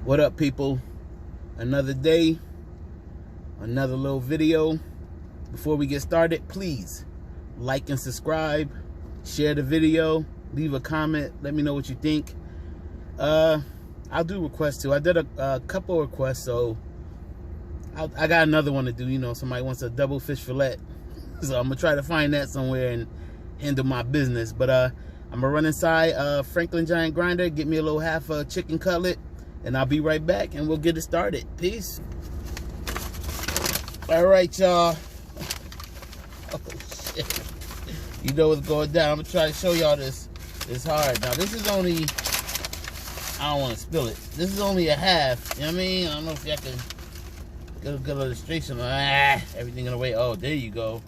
What up, people? Another day, another little video. Before we get started, please like and subscribe, share the video, leave a comment, let me know what you think. I'll do requests too. I did a couple requests, so I got another one to do. You know, somebody wants a double fish fillet, so I'm gonna try to find that somewhere and handle my business. But I'm gonna run inside Franklin Giant Grinder, get me a little half a chicken cutlet, and I'll be right back and we'll get it started. Peace. All right, y'all. Oh shit! You know what's going down. I'm gonna try to show y'all this. It's hard. Now this is only, I don't want to spill it. This is only a half. You know what I mean? I don't know if y'all can get a good illustration. Everything in the way. Oh, there you go.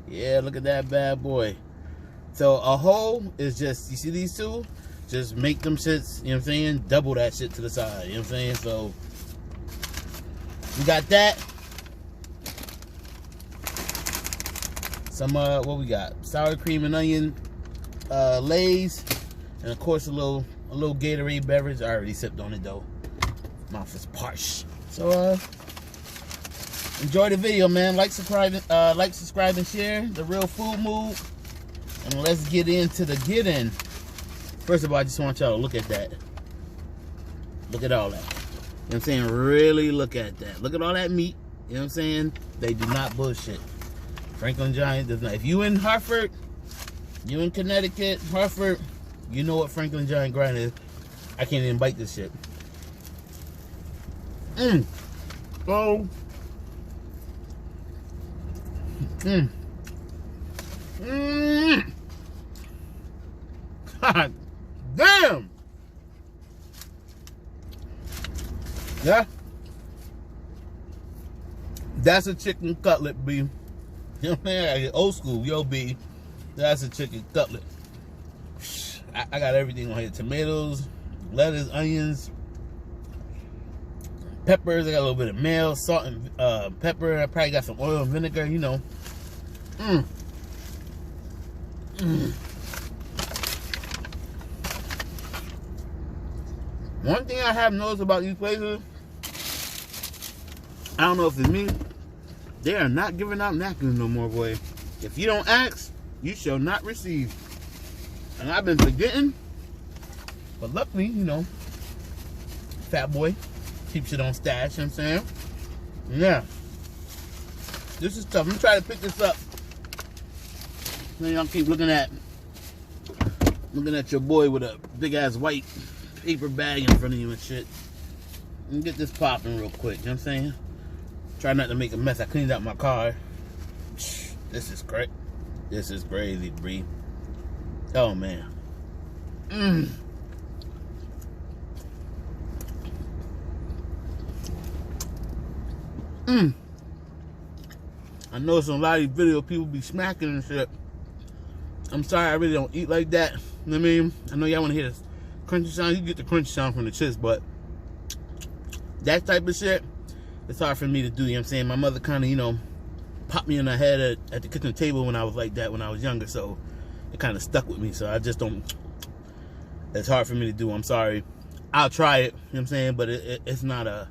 Yeah, look at that bad boy. So a whole is just, you see these two? Just make them shits, you know what I'm saying? Double that shit to the side, you know what I'm saying? So we got that. Some what we got? Sour cream and onion Lay's, and of course a little Gatorade beverage. I already sipped on it though. Mouth is parched. So enjoy the video, man. Like, subscribe, and share. The Real Food Mood. And let's get into the get-in. First of all, I just want y'all to look at that. Look at all that. You know what I'm saying? Really look at that. Look at all that meat. You know what I'm saying? They do not bullshit. Franklin Giant does not. If you in Hartford, you in Connecticut, Hartford, you know what Franklin Giant Grind is. I can't even bite this shit. Oh. God damn. Yeah. That's a chicken cutlet, B. You know what I'm saying? Old school, yo, B. That's a chicken cutlet. I got everything on here. Tomatoes, lettuce, onions, peppers. I got a little bit of mayo, salt, and pepper. I probably got some oil and vinegar, you know. One thing I have noticed about these places, I don't know if it's me, they are not giving out napkins no more, boy. If you don't ask, you shall not receive. And I've been forgetting, but luckily, you know, fat boy keeps it on stash, you know what I'm saying? Yeah. This is tough. I'm trying to pick this up. Then y'all keep looking at your boy with a big ass white paper bag in front of you and shit. Let me get this popping real quick, you know what I'm saying? Try not to make a mess. I cleaned out my car. This is correct. This is crazy, Bree. Oh man. I know some a lot of these video people be smacking and shit. I'm sorry, I really don't eat like that. You know what I mean? I know y'all want to hear this crunchy sound. You get the crunchy sound from the chips, but that type of shit, it's hard for me to do. You know what I'm saying? My mother kind of, you know, popped me in the head at the kitchen table when I was like that when I was younger, so it kind of stuck with me. So I just don't, it's hard for me to do. I'm sorry. I'll try it, you know what I'm saying? But it's not a,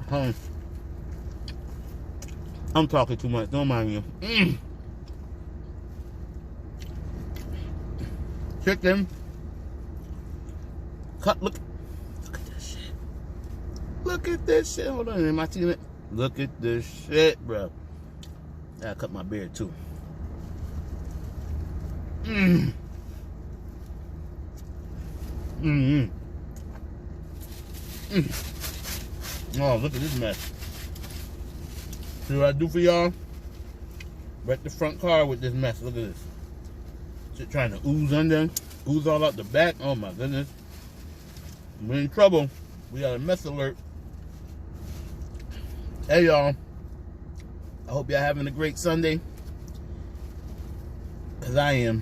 I'm talking too much. Don't mind me. Chicken. Cut. Look at this shit. Look at this shit. Hold on. Am I seeing it? Look at this shit, bro. I cut my beard too. Oh, look at this mess. See what I do for y'all? Wreck the front car with this mess. Look at this. Shit trying to ooze all out the back. Oh my goodness. We're in trouble. We got a mess alert. Hey y'all. I hope y'all having a great Sunday. Cause I am.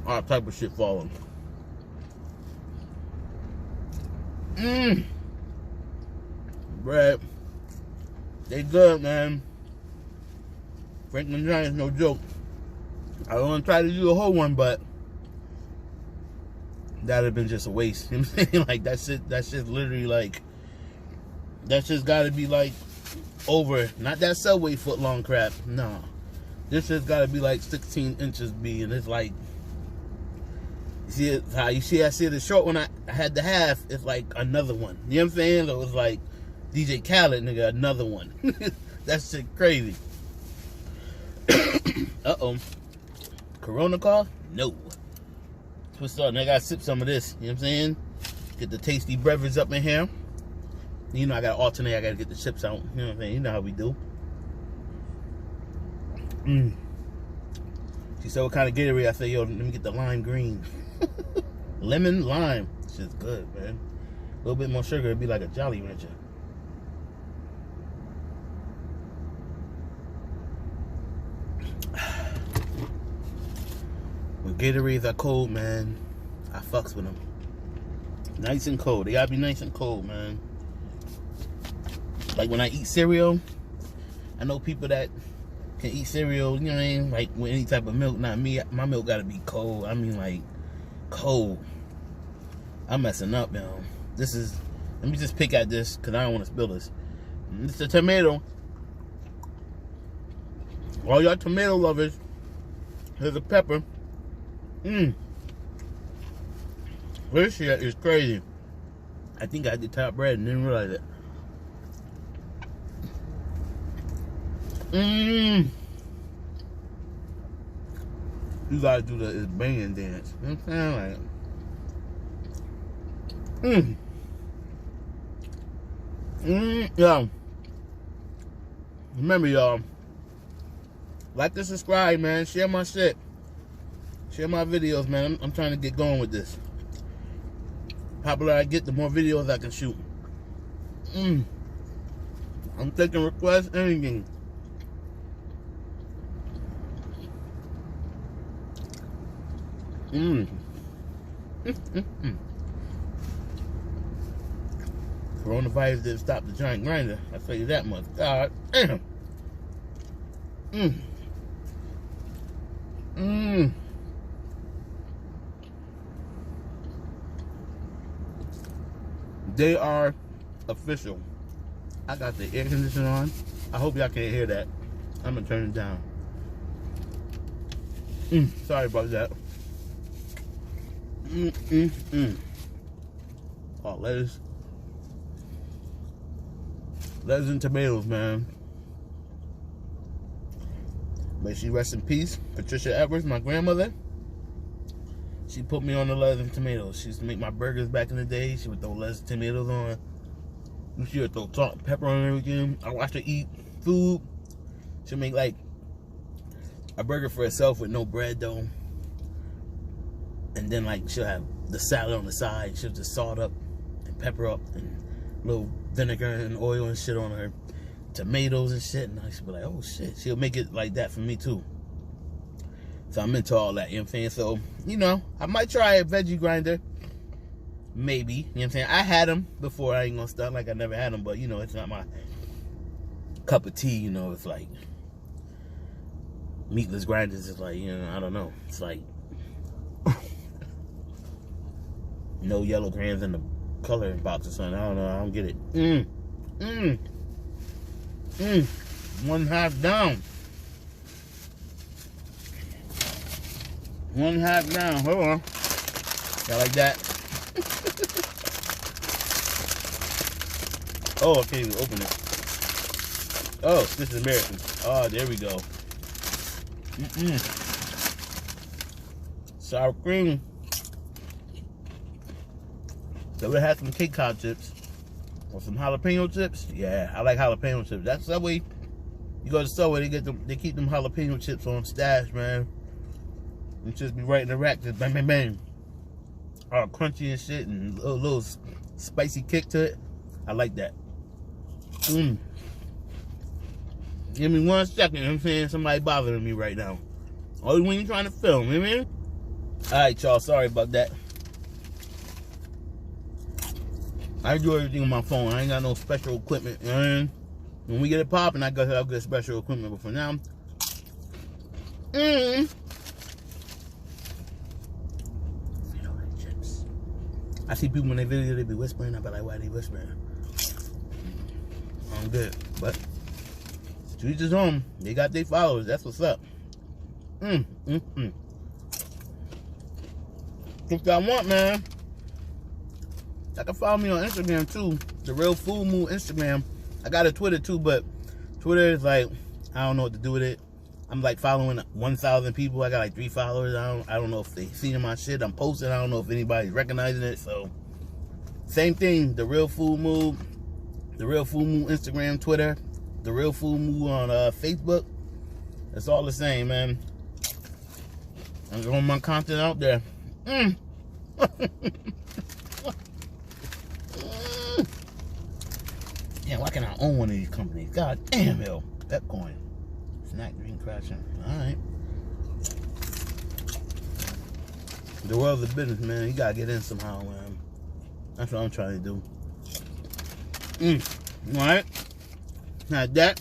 All type of shit falling. Bread. They good, man. Franklin Giant's no joke. I don't want to try to do a whole one, but that'd have been just a waste. You know what I'm saying? Like, that's literally like, that shit's gotta be like over, not that Subway foot long crap. No. This has gotta be like 16 inches B, and it's like, you see, I see the short one I had to have, it's like another one. You know what I'm saying? So it was like DJ Khaled, nigga, another one. That shit crazy. Uh-oh. Corona call? No. What's up? I gotta sip some of this. You know what I'm saying? Get the tasty beverage up in here. You know I gotta alternate. I gotta get the chips out. You know what I'm saying? You know how we do. She said, what kind of Gatorade? I said, yo, let me get the lime green. Lemon lime. Shit's good, man. A little bit more sugar, it'd be like a Jolly Rancher. When Gatorades are cold, man, I fucks with them. Nice and cold. They gotta be nice and cold, man. Like when I eat cereal, I know people that can eat cereal, you know what I mean? Like with any type of milk. Not me. My milk gotta be cold. I mean, like, cold. I'm messing up, yo. This is, let me just pick at this because I don't want to spill this. It's a tomato. All y'all tomato lovers, here's a pepper. This shit is crazy. I think I did top bread and didn't realize it. You gotta do the banging dance. You know what I'm saying? Like, yeah. Remember, y'all, like and subscribe, man. Share my shit. Share my videos, man. I'm trying to get going with this. Popular I get, the more videos I can shoot. I'm taking requests, anything. Coronavirus didn't stop the giant grinder. I tell you that much. God damn. They are official. I got the air conditioner on. I hope y'all can't hear that. I'm gonna turn it down. Sorry about that. Oh, lettuce and tomatoes, man. May she rest in peace. Patricia Edwards, my grandmother. She put me on the lettuce and tomatoes. She used to make my burgers back in the day. She would throw lettuce and tomatoes on. She would throw salt and pepper on everything. I watched her eat food. She'll make like a burger for herself with no bread though. And then like she'll have the salad on the side. She'll just salt up and pepper up and a little vinegar and oil and shit on her tomatoes and shit. And I should be like, oh shit. She'll make it like that for me too. So I'm into all that, you know what I'm saying? So, you know, I might try a veggie grinder. Maybe, you know what I'm saying? I had them before, I ain't gonna stunt like I never had them, but you know, it's not my cup of tea, you know. It's like meatless grinders is like, you know, I don't know. It's like no yellow crayons in the coloring box or something. I don't know, I don't get it. 1/2 down. 1/2 down. Hold on. Got like that. Oh, I can't even open it. Oh, this is American. Oh, there we go. Sour cream. So we had some cake cod chips. Or some jalapeno chips. Yeah, I like jalapeno chips. That's Subway. You go to Subway, they keep them jalapeno chips on stash, man. And just be right in the rack, just bang, bang, bang. All crunchy and shit, and a little spicy kick to it. I like that. Give me 1 second, you know what I'm saying? Somebody bothering me right now. Always when you're trying to film, you know what I mean? Alright, y'all, sorry about that. I do everything on my phone. I ain't got no special equipment, you know what I mean? When we get it popping, I'll get special equipment. But for now, Chips. I see people when they video, they be whispering. I be like, why they whispering? I'm good, but to each his own. They got their followers. That's what's up. If y'all want, man, y'all can follow me on Instagram too. The Real FoodMood Instagram. I got a Twitter too, but Twitter is like, I don't know what to do with it. I'm like following 1,000 people. I got like 3 followers. I don't know if they seen my shit I'm posting. I don't know if anybody's recognizing it. So same thing. The Real FoodMood. The Real FoodMood Instagram, Twitter. The Real FoodMood on Facebook. It's all the same, man. I'm throwing my content out there. Damn, why can't I own one of these companies? God damn, yo. That coin. Snack green crashing. Alright. The world's of business, man. You gotta get in somehow, man. That's what I'm trying to do. Alright. Had that.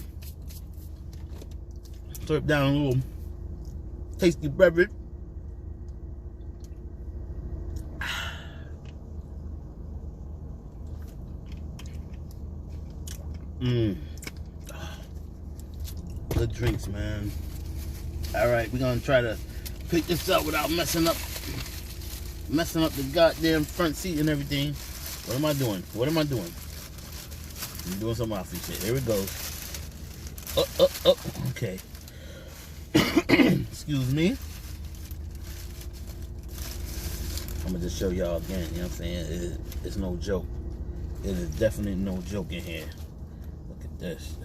Slurp down a little tasty beverage. Good drinks, man. Alright, we're gonna try to pick this up without messing up the goddamn front seat and everything. What am I doing? What am I doing? I'm doing some offy shit. Here it goes. Okay. Excuse me. I'm gonna just show y'all again, you know what I'm saying? It's no joke. It is definitely no joke in here. Look at this.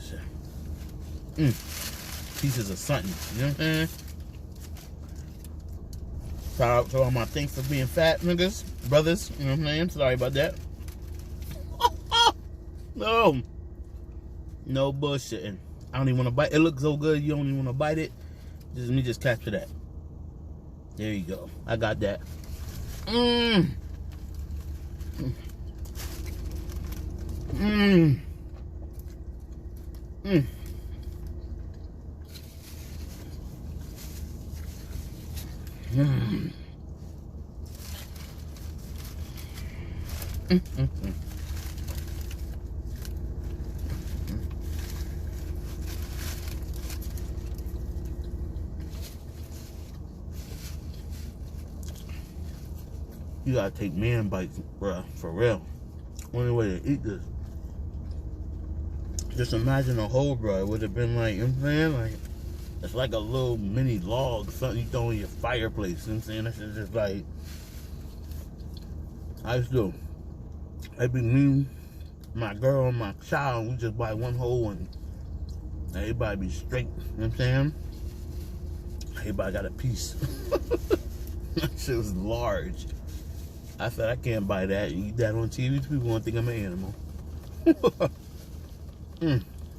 Pieces of something, you know what I'm saying? Shout out to all my thanks for being fat niggas, brothers, you know what I'm saying? Sorry about that. No bullshitting. I don't even want to bite. It looks so good, you don't even want to bite it. Let me just capture that. There you go. I got that. You gotta take man bites, bruh, for real. Only way to eat this. Just imagine a hole, bruh. It would have been like, you know what I'm saying? Like, it's like a little mini log, something you throw in your fireplace. You know what I'm saying? That's just like, I used to, it'd be me, my girl, and my child. We just buy one hole and everybody be straight. You know what I'm saying? Everybody got a piece. That shit was large. I said, I can't buy that. You eat that on TV, people won't think I'm an animal.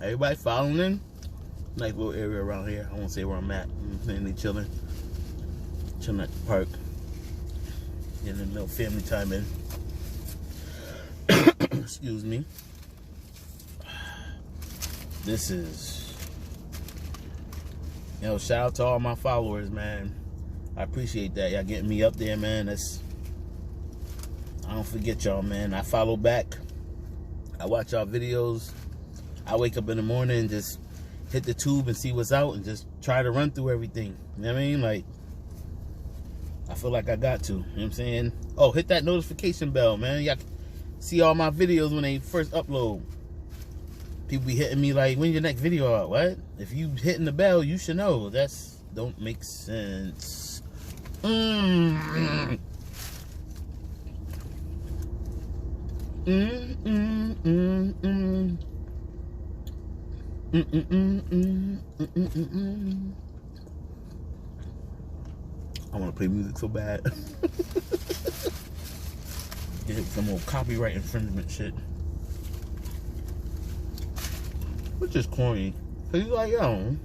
Everybody following. Nice little area around here. I won't say where I'm at. You know what I'm saying? They chilling. Chilling at the park. Getting a little family time in. Excuse me. This is... Yo, shout out to all my followers, man. I appreciate that. Y'all getting me up there, man. That's... I don't forget y'all, man. I follow back. I watch y'all videos. I wake up in the morning and just hit the tube and see what's out and just try to run through everything. You know what I mean? Like, I feel like I got to. You know what I'm saying? Oh, hit that notification bell, man. Y'all see all my videos when they first upload. People be hitting me like, when's your next video out? What? If you hitting the bell, you should know. That's don't make sense. I want to play music so bad. Get some more copyright infringement shit. Which is corny. Cause he's like, yo,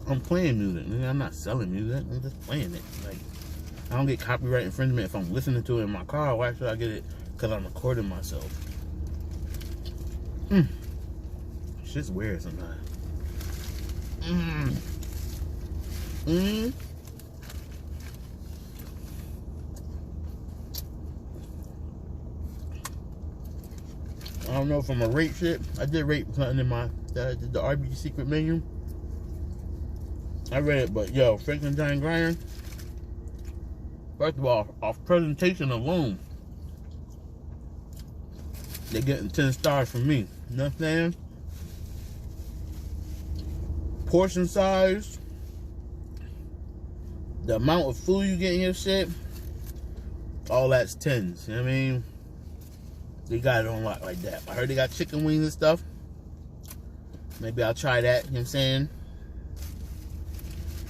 I'm playing music. I'm not selling music. I'm just playing it. Like, I don't get copyright infringement if I'm listening to it in my car. Why should I get it? Because I'm recording myself. Shit's weird sometimes. I don't know if I'm a rate shit. I did rate something in the RB secret menu. I read it, but yo, Franklin Giant Grinder. First of all, off presentation alone, they're getting 10 stars from me. You know what I'm saying? Portion size, the amount of food you get in your shit, all that's 10s. You know what I mean? They got it on lock like that. I heard they got chicken wings and stuff. Maybe I'll try that. You know what I'm saying?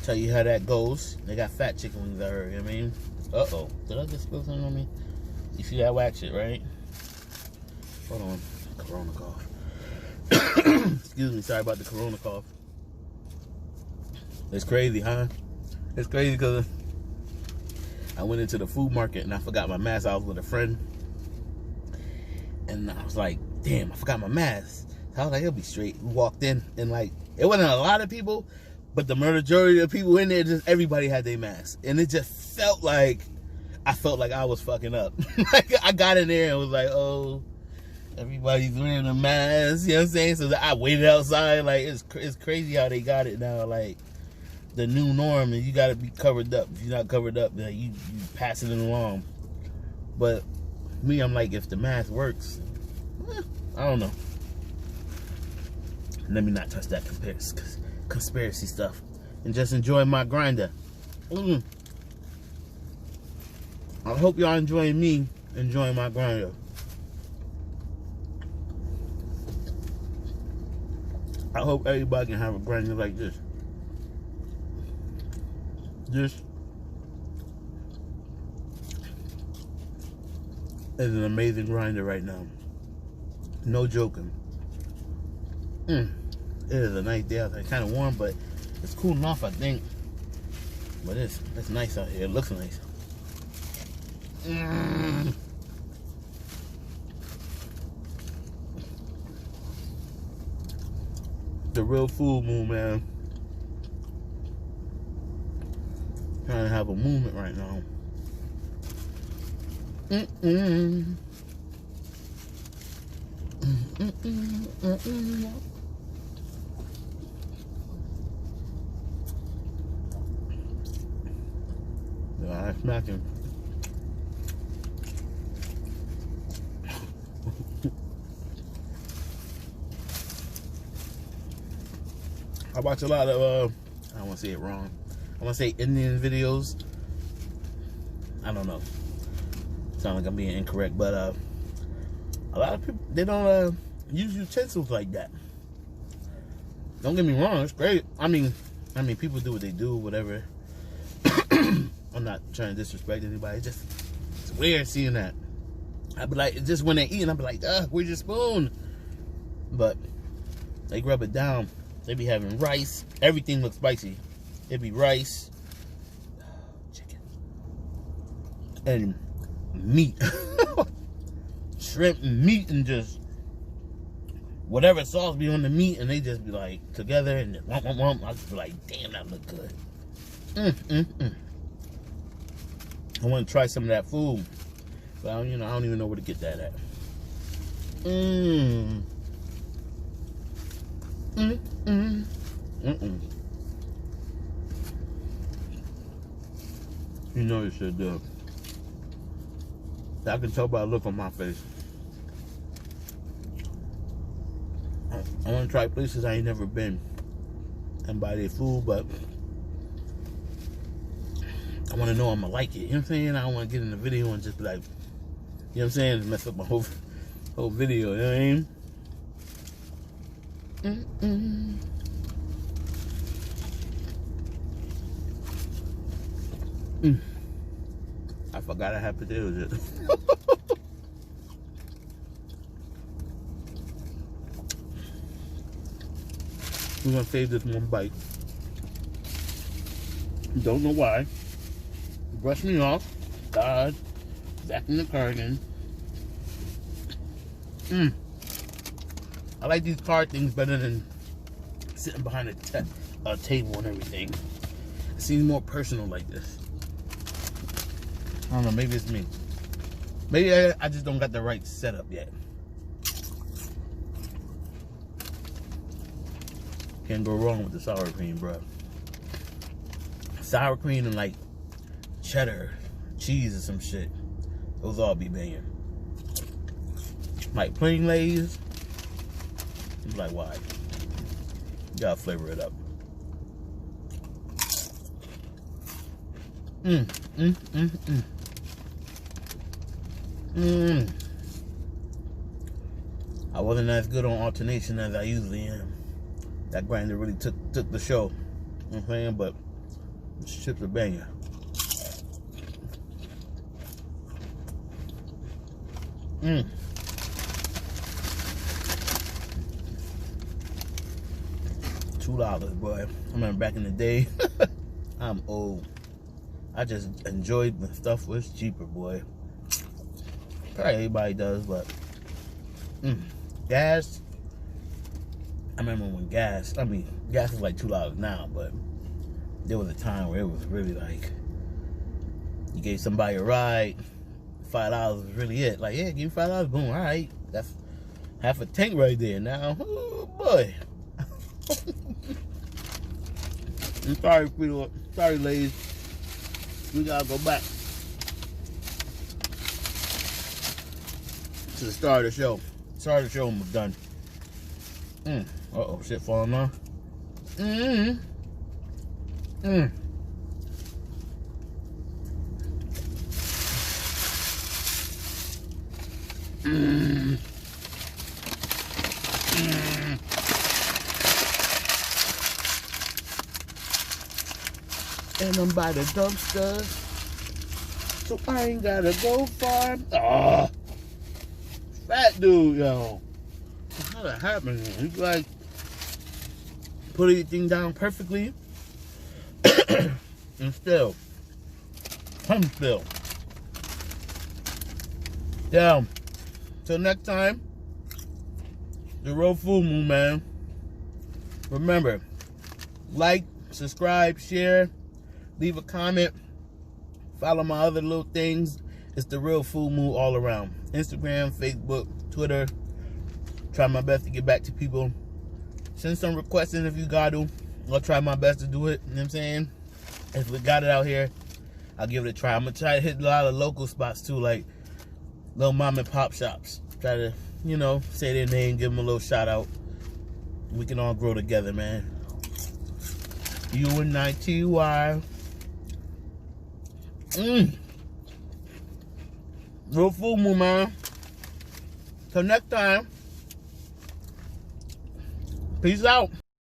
Tell you how that goes. They got fat chicken wings, I heard. You know what I mean? Uh-oh. Did I just spill something on me? You see that wax shit, right? Hold on. Corona cough. Excuse me. Sorry about the corona cough. It's crazy, huh? It's crazy because I went into the food market and I forgot my mask. I was with a friend. And I was like, damn, I forgot my mask. So I was like, it'll be straight. We walked in and like, it wasn't a lot of people, but the majority of people in there, just everybody had their masks. And it just felt like I was fucking up. Like I got in there and was like, oh, everybody's wearing a mask. You know what I'm saying? So I waited outside. Like it's crazy how they got it now. Like the new norm, and you got to be covered up. If you're not covered up, then you passing it along. But me, I'm like, if the mask works, I don't know. Let me not touch that conspiracy stuff and just enjoy my grinder. I hope y'all enjoying me enjoying my grinder. I hope everybody can have a grinder like this. This is an amazing grinder right now. No joking. It is a nice day out there. It's kind of warm, but it's cooling off, I think. But it's nice out here. It looks nice. The real FoodMood, man. Trying to have a movement right now. Yeah, I'm smacking. I watch a lot of, I don't want to say it wrong. I want to say Indian videos. I don't know. Sound like I'm being incorrect, but a lot of people, they don't use utensils like that. Don't get me wrong, it's great. I mean, people do what they do, whatever. I'm not trying to disrespect anybody. It's weird seeing that. I'd be like, just when they eat, I'd be like, where's your spoon? But they rub it down. They be having rice. Everything looks spicy. It'd be rice, chicken, and meat. Shrimp and meat, and just whatever sauce be on the meat, and they just be like together and just womp, womp, womp. I just be like, damn, that look good. I want to try some of that food, but I don't even know where to get that at. You know you should do. I can tell by the look on my face. I want to try places I ain't never been and buy their food, but I want to know I'm gonna like it. You know what I'm saying? I don't want to get in the video and just be like, you know what I'm saying, to mess up my whole video. You know what I mean? I forgot I had potatoes. We're gonna save this one bite. Don't know why. Brush me off. God. Back in the car again. I like these car things better than sitting behind a table and everything. It seems more personal like this. I don't know, maybe it's me. Maybe I just don't got the right setup yet. Can't go wrong with the sour cream, bro. Sour cream and like cheddar, cheese or some shit. Those all be banging. Like plain Lay's, I'm like, why? You gotta flavor it up. I wasn't as good on alternation as I usually am. That grinder really took the show. You know what I'm saying? But the chips are banging. $2, boy. I remember back in the day. I'm old. I just enjoyed when stuff was cheaper, boy. Probably everybody does, but gas. I remember when gas is like $2 now, but there was a time where it was really like, you gave somebody a ride, $5 was really it. Like, yeah, give me $5, boom, all right. That's half a tank right there now. Oh, boy. I'm sorry, Peter. Sorry, ladies. We gotta go back to the start of the show. Start of the show, we're done. Uh-oh, shit falling off. And I'm by the dumpster, so I ain't gotta go far. Ah, fat dude, yo. How that happening? He's like, put everything down perfectly, and still, Down. Till next time, the real FoodMood, man. Remember, like, subscribe, share, leave a comment, follow my other little things. It's the real FoodMood all around. Instagram, Facebook, Twitter. Try my best to get back to people. Send some requests in if you got to. I'll try my best to do it. You know what I'm saying? If we got it out here, I'll give it a try. I'm going to try to hit a lot of local spots too, like little mom and pop shops. Try to, you know, say their name, give them a little shout out. We can all grow together, man. UNITY. Real FoodMood, man. Till next time. Peace out.